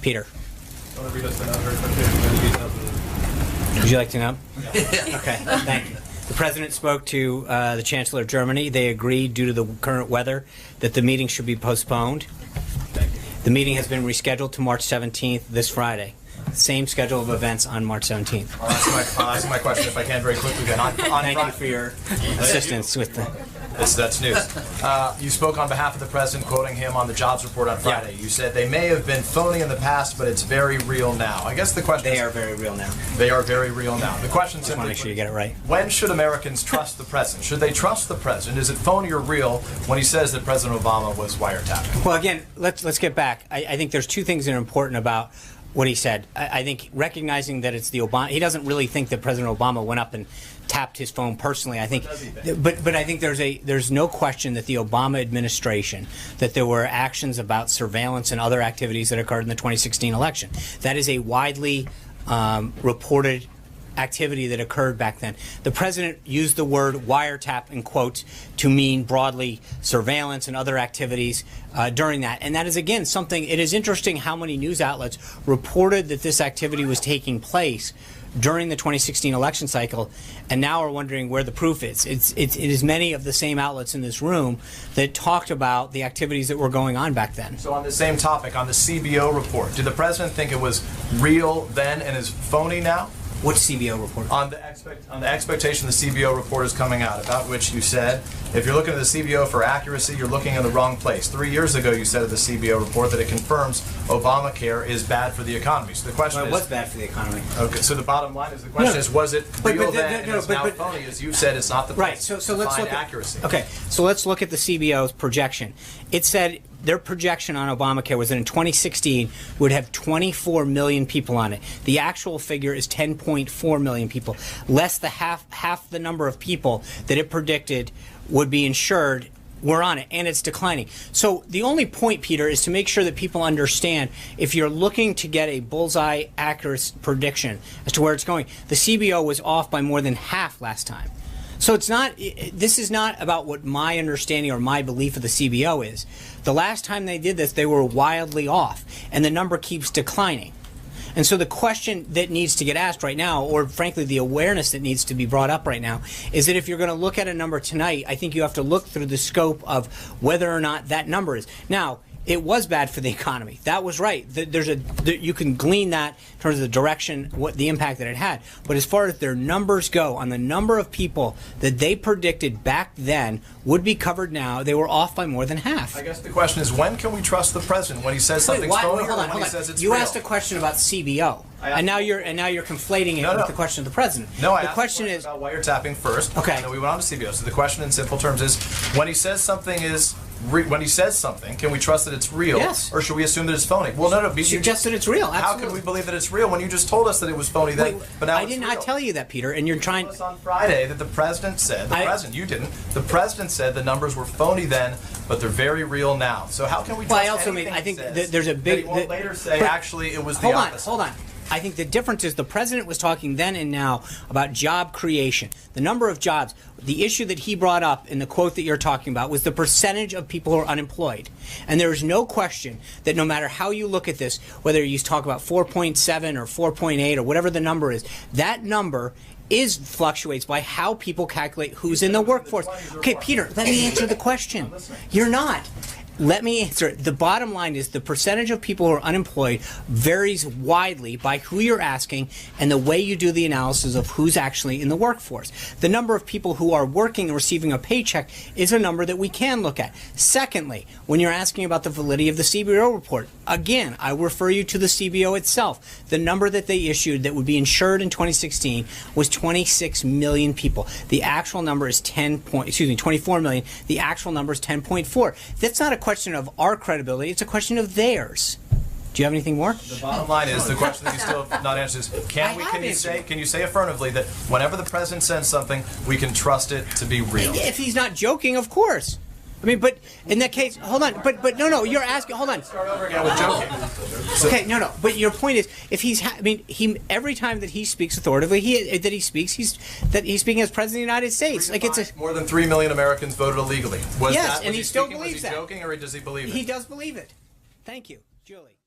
Peter. Want to read us the note very quickly? Would you like to know? Okay, thank you. The President spoke to the Chancellor of Germany. They agreed, due to the current weather, that the meeting should be postponed. The meeting has been rescheduled to March 17th, this Friday. Same schedule of events on March 17th. I'll ask my question if I can very quickly then. Thank you for your assistance with the... That's news. You spoke on behalf of the President, quoting him on the jobs report on Friday. Yeah. You said they may have been phony in the past, but it's very real now. I guess the question They is... are very real now. They are very real now. The question Just want to make sure you get it right. When should Americans trust the President? Should they trust the President? Is it phony or real when he says that President Obama was wiretapping? Well, again, let's get back. I think there's two things that are important about what he said. I think recognizing that it's the Obama, he doesn't really think that President Obama went up and tapped his phone personally. I think, but I think there's no question that the Obama administration, that there were actions about surveillance and other activities that occurred in the 2016 election. That is a widely reported activity that occurred back then. The President used the word wiretap in quotes to mean broadly surveillance and other activities during that. And that is, again, something, it is interesting how many news outlets reported that this activity was taking place during the 2016 election cycle, and now are wondering where the proof is. It is many of the same outlets in this room that talked about the activities that were going on back then. So on the same topic, on the CBO report, did the President think it was real then and is phony now? What CBO report? On the expectation the CBO report is coming out, about which you said, if you're looking at the CBO for accuracy, you're looking in the wrong place. 3 years ago, you said of the CBO report that it confirms Obamacare is bad for the economy. So the question is... It was bad for the economy. Okay, so the bottom line is, the question is, was it real then and is now phony? As you said, it's not the place right, so let's look at accuracy. Okay, so let's look at the CBO's projection. It said their projection on Obamacare was that in 2016 would have 24 million people on it. The actual figure is 10.4 million people, less than half the number of people that it predicted would be insured were on it, and it's declining. So the only point, Peter, is to make sure that people understand, if you're looking to get a bullseye accurate prediction as to where it's going, the CBO was off by more than half last time. So it's not, this is not about what my understanding or my belief of the CBO is. The last time they did this, they were wildly off, and the number keeps declining. And so the question that needs to get asked right now, or frankly the awareness that needs to be brought up right now, is that if you're going to look at a number tonight, I think you have to look through the scope of whether or not that number is. Now, it was bad for the economy. That was right. You can glean that in terms of the direction, what the impact that it had. But as far as their numbers go, on the number of people that they predicted back then would be covered now, they were off by more than half. I guess the question is, when can we trust the President when he says something's phony or when he says it's real? You asked a question about CBO, and now you're conflating it with the question of the President. No, I the asked question is about wiretapping first. Okay. And then we went on to CBO. So the question in simple terms is, when he says something is when he says something, can we trust that it's real? Yes. Or should we assume that it's phony? Well, no. Suggest that it's real. Absolutely. How can we believe that it's real when you just told us that it was phony then, but now I did not tell you that, Peter, and you're trying... You told us on Friday that the President said, you didn't, the President said the numbers were phony then, but they're very real now. So how can we trust I think there's a big... He won't later say, actually, it was the opposite. Hold on. I think the difference is the President was talking then and now about job creation, the number of jobs. The issue that he brought up in the quote that you're talking about was the percentage of people who are unemployed. And there is no question that no matter how you look at this, whether you talk about 4.7 or 4.8 or whatever the number is, that number fluctuates by how people calculate who's in the workforce. Okay, Peter, let me answer the question. You're not. Let me answer. The bottom line is the percentage of people who are unemployed varies widely by who you're asking and the way you do the analysis of who's actually in the workforce. The number of people who are working and receiving a paycheck is a number that we can look at. Secondly, when you're asking about the validity of the CBO report, again, I refer you to the CBO itself. The number that they issued that would be insured in 2016 was 26 million people. The actual number is 24 million. The actual number is 10.4. That's not a question of our credibility, it's a question of theirs. Do you have anything more? The bottom line is, the question that you still have not answered is, can you say affirmatively that whenever the President says something, we can trust it to be real? If he's not joking, of course. I mean, but in that case, hold on. But no, you're asking. Hold on. Start over again with joking. Okay, no. But your point is, if he's, every time that he speaks authoritatively, he's speaking as President of the United States. Like it's more than 3 million Americans voted illegally. Yes, and he still believes that. Was he joking, or does he believe it? He does believe it. Thank you, Julie.